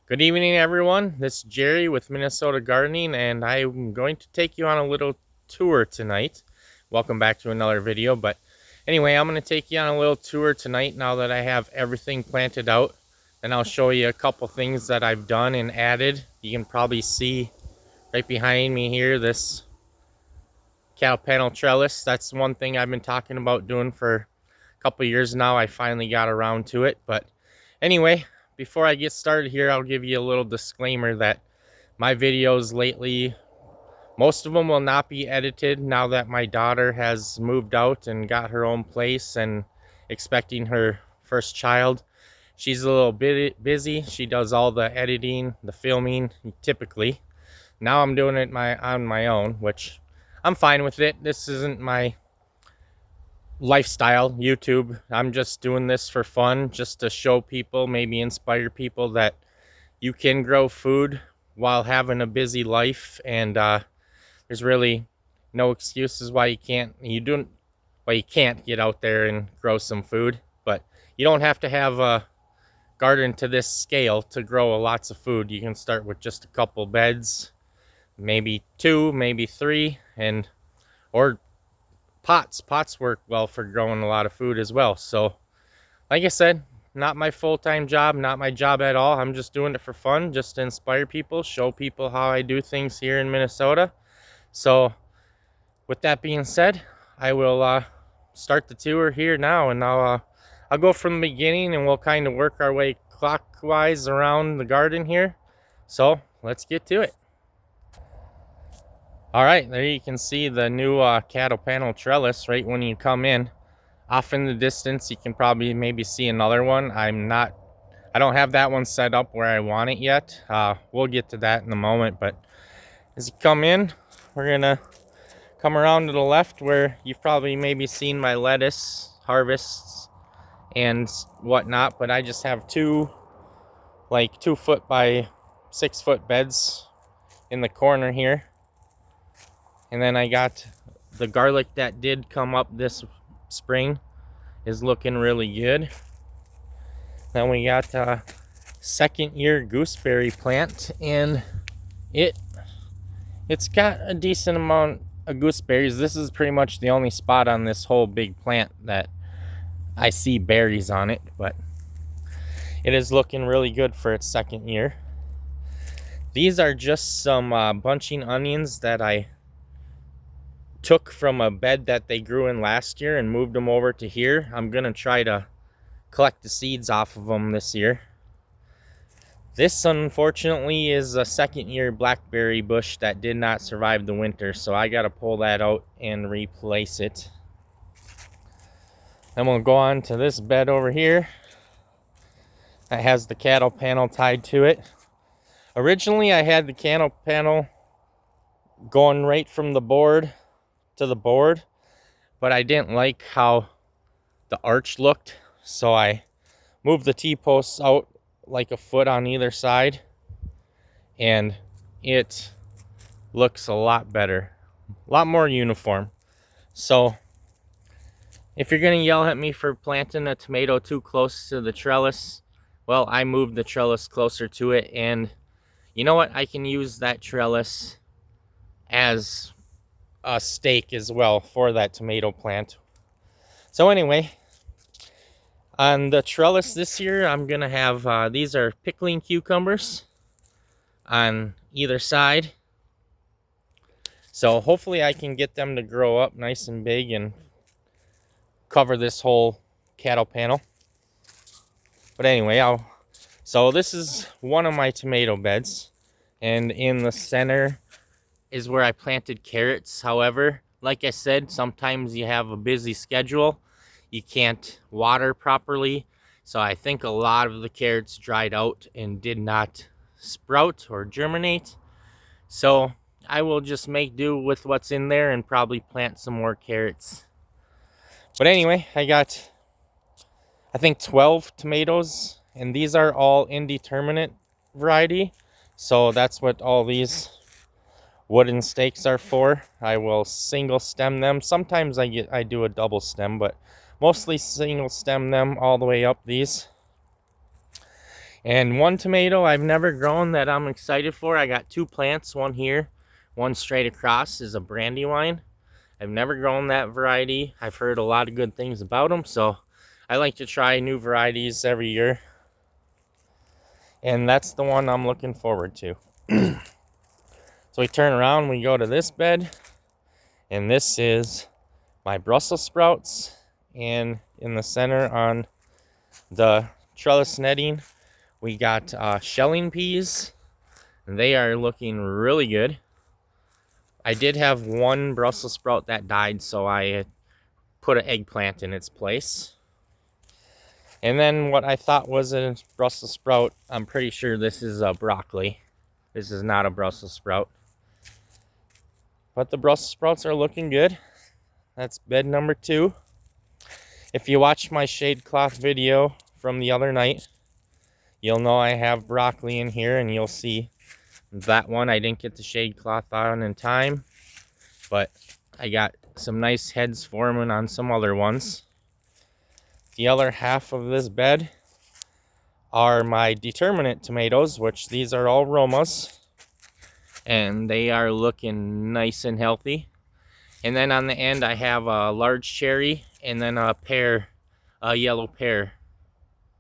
Good evening, everyone. This is Jerry with Minnesota Gardening, and I'm going to take you on a little tour tonight. Welcome back to another video. But anyway, I'm going to take you on a little tour tonight now that I have everything planted out. Then I'll show you a couple things that I've done and added. You can probably see right behind me here this cattle panel trellis. That's one thing I've been talking about doing for a couple years now. I finally got around to it. But anyway, before I get started here, I'll give you a little disclaimer that my videos lately, most of them will not be edited now that my daughter has moved out and got her own place and expecting her first child. She's a little bit busy. She does all the editing, the filming, typically. Now I'm doing it on my own, which I'm fine with it. This isn't my lifestyle YouTube. I'm just doing this for fun, just to show people, maybe inspire people that you can grow food while having a busy life, and there's really no excuses why you can't get out there and grow some food. But you don't have to have a garden to this scale to grow lots of food. You can start with just a couple beds, maybe 2, maybe 3, and or pots work well for growing a lot of food as well. So like I said, not my full-time job, not my job at all. I'm just doing it for fun, just to inspire people, show people how I do things here in Minnesota. So with that being said, I will start the tour here now, and I'll go from the beginning, and we'll kind of work our way clockwise around the garden here. So let's get to it. All right, there you can see the new cattle panel trellis right when you come in. Off in the distance, you can probably maybe see another one. I don't have that one set up where I want it yet. We'll get to that in a moment, but as you come in, we're gonna come around to the left where you've probably maybe seen my lettuce harvests and whatnot, but I just have 2 2-foot by 6-foot beds in the corner here. And then I got the garlic that did come up this spring is looking really good. Then we got a second year gooseberry plant, and it's got a decent amount of gooseberries. This is pretty much the only spot on this whole big plant that I see berries on it, but it is looking really good for its second year. These are just some bunching onions that I took from a bed that they grew in last year and moved them over to here. I'm gonna try to collect the seeds off of them this year. This unfortunately is a second year blackberry bush that did not survive the winter, so I gotta pull that out and replace it. Then we'll go on to this bed over here that has the cattle panel tied to it. Originally I had the cattle panel going right from the board to the board, but I didn't like how the arch looked, so I moved the T-posts out like a foot on either side, and it looks a lot better, a lot more uniform. So if you're gonna yell at me for planting a tomato too close to the trellis, well, I moved the trellis closer to it, and you know what, I can use that trellis as a stake as well for that tomato plant. So anyway, on the trellis this year, I'm gonna have these are pickling cucumbers on either side, so hopefully I can get them to grow up nice and big and cover this whole cattle panel. But anyway, so this is one of my tomato beds, and in the center is where I planted carrots. However, like I said, sometimes you have a busy schedule, you can't water properly, so I think a lot of the carrots dried out and did not sprout or germinate. So I will just make do with what's in there and probably plant some more carrots. But anyway, I got, I think, 12 tomatoes, and these are all indeterminate variety, so that's what all these wooden stakes are for. I will single stem them. Sometimes I do a double stem, but mostly single stem them all the way up these. And one tomato I've never grown that I'm excited for, I got 2 plants, one here, one straight across, is a Brandywine. I've never grown that variety. I've heard a lot of good things about them, so I like to try new varieties every year. And that's the one I'm looking forward to. So we turn around, we go to this bed, and this is my Brussels sprouts. And in the center on the trellis netting, we got shelling peas. They are looking really good. I did have one Brussels sprout that died, so I put an eggplant in its place. And then what I thought was a Brussels sprout, I'm pretty sure this is a broccoli. This is not a Brussels sprout. But the Brussels sprouts are looking good. That's bed number 2. If you watch my shade cloth video from the other night, you'll know I have broccoli in here, and you'll see that one I didn't get the shade cloth on in time, but I got some nice heads forming on some other ones. The other half of this bed are my determinate tomatoes, which these are all Romas, and they are looking nice and healthy. And then on the end I have a large cherry and then a yellow pear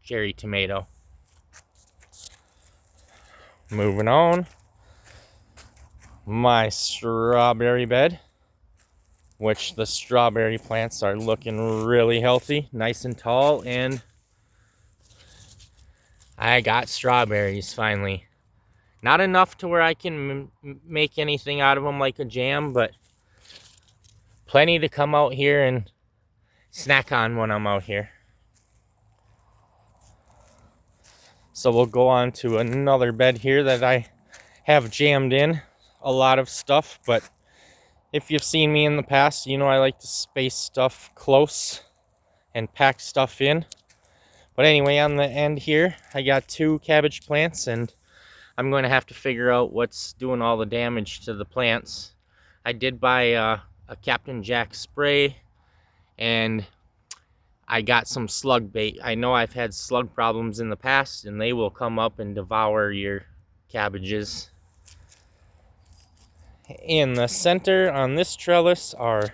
cherry tomato. Moving on, my strawberry bed, which the strawberry plants are looking really healthy, nice and tall, and I got strawberries finally. Not enough to where I can make anything out of them like a jam, but plenty to come out here and snack on when I'm out here. So we'll go on to another bed here that I have jammed in a lot of stuff, but if you've seen me in the past, you know I like to space stuff close and pack stuff in. But anyway, on the end here, I got 2 cabbage plants, and I'm going to have to figure out what's doing all the damage to the plants. I did buy a Captain Jack spray, and I got some slug bait. I know I've had slug problems in the past, and they will come up and devour your cabbages. In the center on this trellis are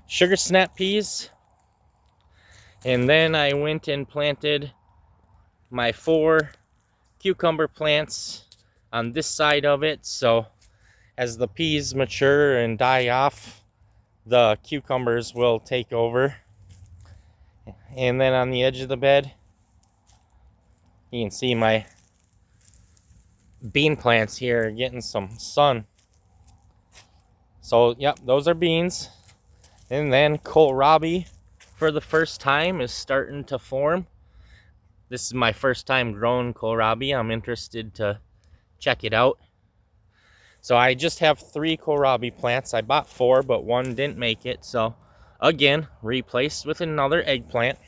sugar snap peas. And then I went and planted my 4 cucumber plants on this side of it. So as the peas mature and die off, the cucumbers will take over. And then on the edge of the bed, you can see my bean plants here getting some sun. So, yep, those are beans. And then kohlrabi, for the first time, is starting to form. This is my first time growing kohlrabi. I'm interested to check it out. So I just have 3 kohlrabi plants. I bought 4, but 1 didn't make it. So, again, replaced with another eggplant.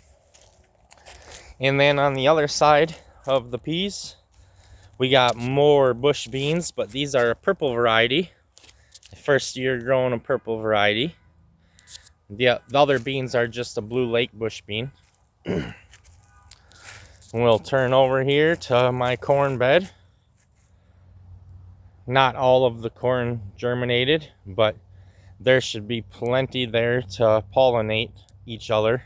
And then on the other side of the peas, we got more bush beans, but these are a purple variety. First year growing a purple variety. The other beans are just a blue lake bush bean. We'll turn over here to my corn bed. Not all of the corn germinated, but there should be plenty there to pollinate each other.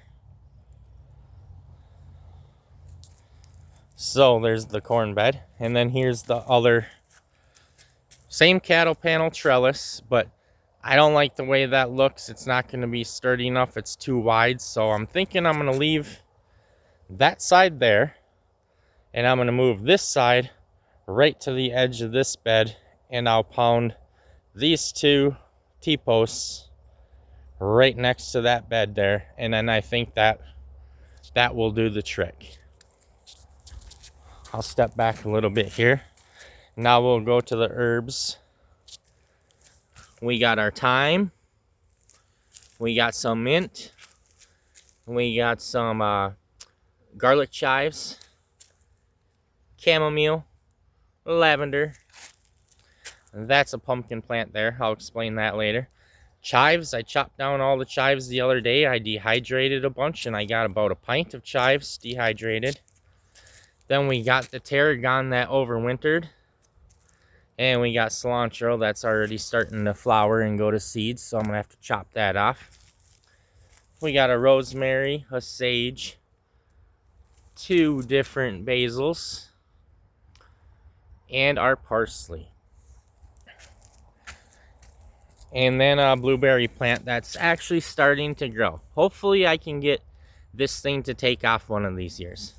So there's the corn bed, and then here's the other same cattle panel trellis, but I don't like the way that looks. It's not going to be sturdy enough. It's too wide, so I'm thinking I'm going to leave that side there, and I'm going to move this side right to the edge of this bed, and I'll pound these 2 T-posts right next to that bed there, and then I think that will do the trick. I'll step back a little bit here. Now we'll go to the herbs. We got our thyme. We got some mint. We got some garlic chives, chamomile, lavender. That's a pumpkin plant there. I'll explain that later. Chives, I chopped down all the chives the other day. I dehydrated a bunch, and I got about a pint of chives dehydrated. Then we got the tarragon that overwintered. And we got cilantro that's already starting to flower and go to seed, so I'm going to have to chop that off. We got a rosemary, a sage, 2 different basils, and our parsley. And then a blueberry plant that's actually starting to grow. Hopefully I can get this thing to take off one of these years.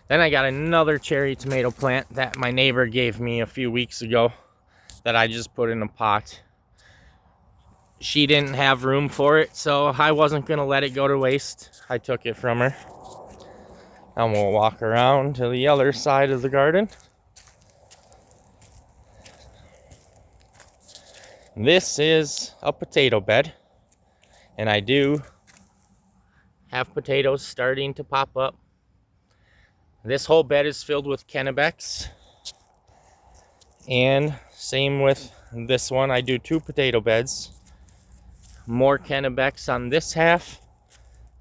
Then I got another cherry tomato plant that my neighbor gave me a few weeks ago that I just put in a pot. She didn't have room for it, so I wasn't going to let it go to waste. I took it from her. And we'll walk around to the other side of the garden. This is a potato bed, and I do have potatoes starting to pop up. This whole bed is filled with Kennebecs, and same with this one. I do 2 potato beds. More Kennebecs on this half.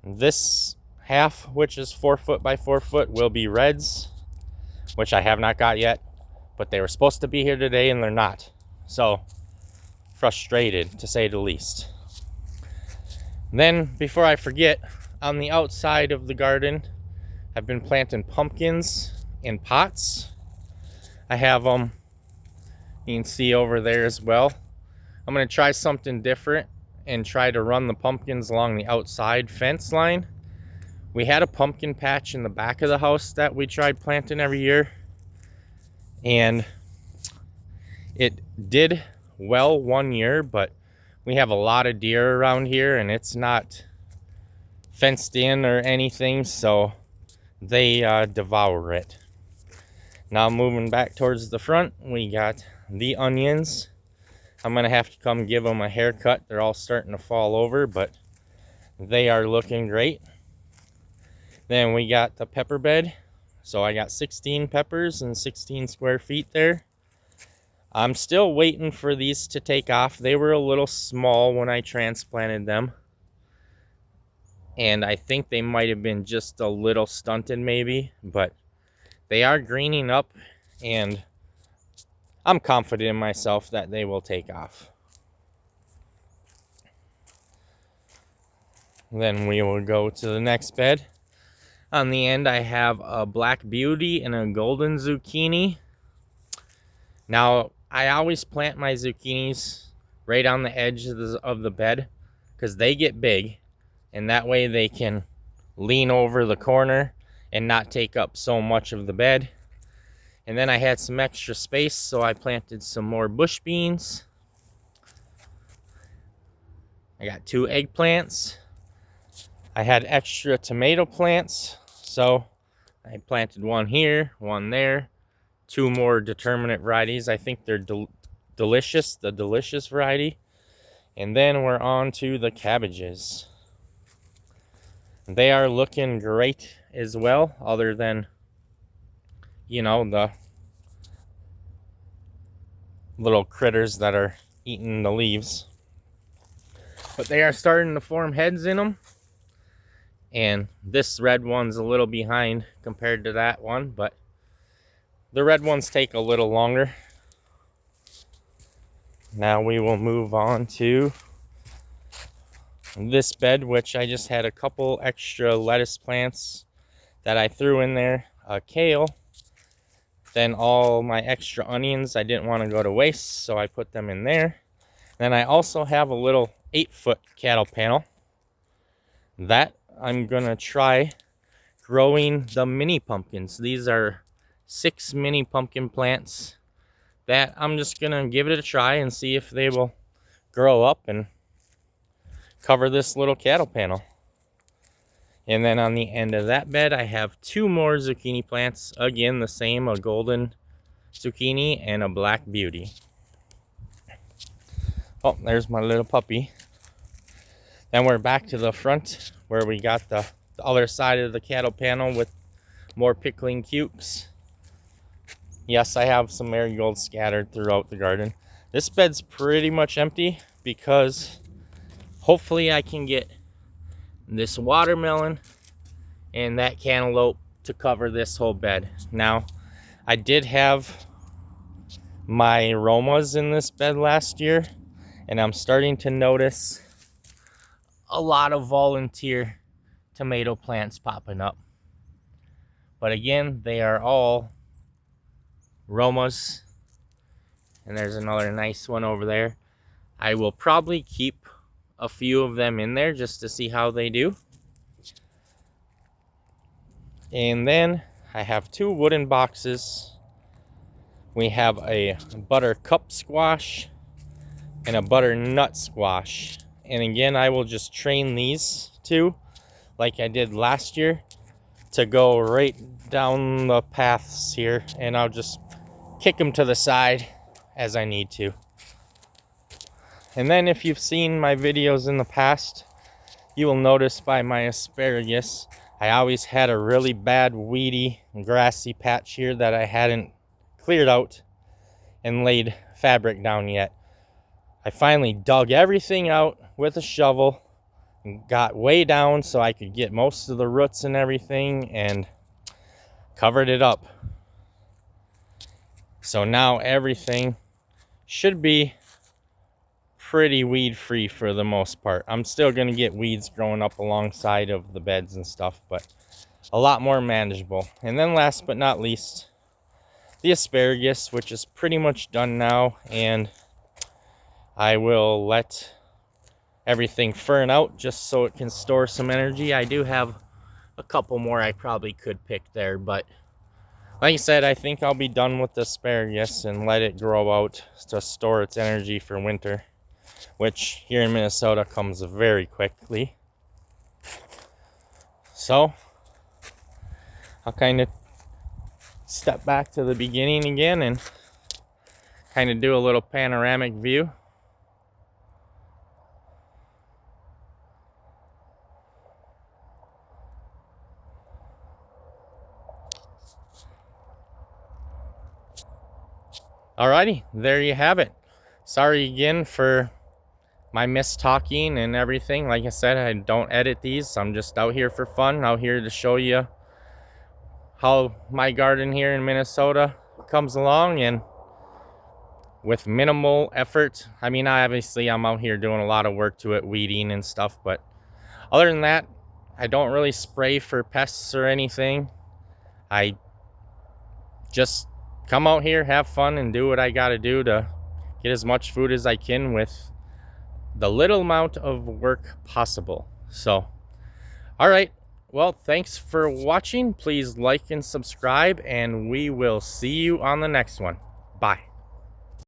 This half, which is 4 foot by 4 foot, will be reds, which I have not got yet, but they were supposed to be here today and they're not. So frustrated, to say the least. Then, before I forget, on the outside of the garden, I've been planting pumpkins in pots. I have them, you can see over there as well. I'm going to try something different and try to run the pumpkins along the outside fence line. We had a pumpkin patch in the back of the house that we tried planting every year, and it did well one year, but we have a lot of deer around here and it's not fenced in or anything, so they devour it. Now moving back towards the front, we got the onions. I'm gonna have to come give them a haircut. They're all starting to fall over, but they are looking great. Then we got the pepper bed. So I got 16 peppers and 16 square feet there. I'm still waiting for these to take off. They were a little small when I transplanted them, and I think they might have been just a little stunted maybe, but they are greening up, and I'm confident in myself that they will take off. Then we will go to the next bed. On the end, I have a black beauty and a golden zucchini. Now, I always plant my zucchinis right on the edge of the bed because they get big, and that way they can lean over the corner and not take up so much of the bed. And then I had some extra space, so I planted some more bush beans. I got 2 eggplants. I had extra tomato plants, so I planted one here, one there. 2 more determinate varieties. I think they're delicious, the delicious variety. And then we're on to the cabbages. They are looking great as well, other than, you know, the little critters that are eating the leaves. But they are starting to form heads in them. And this red one's a little behind compared to that one, but the red ones take a little longer. Now we will move on to this bed, which I just had a couple extra lettuce plants that I threw in there, kale. Then all my extra onions, I didn't want to go to waste, so I put them in there. Then I also have a little 8-foot cattle panel that I'm gonna try growing the mini pumpkins. These are 6 mini pumpkin plants that I'm just gonna give it a try and see if they will grow up and cover this little cattle panel. And then on the end of that bed, I have 2 more zucchini plants. Again, the same, a golden zucchini and a black beauty. Oh, there's my little puppy. Then we're back to the front where we got the other side of the cattle panel with more pickling cukes. Yes, I have some marigolds scattered throughout the garden. This bed's pretty much empty because hopefully I can get this watermelon and that cantaloupe to cover this whole bed. Now, I did have my aromas in this bed last year, and I'm starting to notice a lot of volunteer tomato plants popping up. But again, they are all Romas, and there's another nice one over there. I will probably keep a few of them in there just to see how they do. And then I have 2 wooden boxes. We have a buttercup squash and a butternut squash. And again, I will just train these 2 like I did last year to go right down the paths here, and I'll just kick them to the side as I need to. And then if you've seen my videos in the past, you will notice by my asparagus, I always had a really bad weedy grassy patch here that I hadn't cleared out and laid fabric down yet. I finally dug everything out with a shovel and got way down so I could get most of the roots and everything and covered it up. So now everything should be pretty weed free for the most part. I'm still going to get weeds growing up alongside of the beds and stuff, but a lot more manageable. And then last but not least, the asparagus, which is pretty much done now, and I will let everything fern out just so it can store some energy. I do have a couple more I probably could pick there, but like I said, I think I'll be done with the asparagus and let it grow out to store its energy for winter, which here in Minnesota comes very quickly. So I'll kind of step back to the beginning again and kind of do a little panoramic view. Alrighty, there you have it. Sorry again for my mistalking and everything. Like I said, I don't edit these. I'm just out here for fun, out here to show you how my garden here in Minnesota comes along, and with minimal effort. I mean, obviously I'm out here doing a lot of work to it, weeding and stuff, but other than that, I don't really spray for pests or anything. I just come out here, have fun, and do what I gotta do to get as much food as I can with the little amount of work possible. So, all right. Well, thanks for watching. Please like and subscribe, and we will see you on the next one. Bye.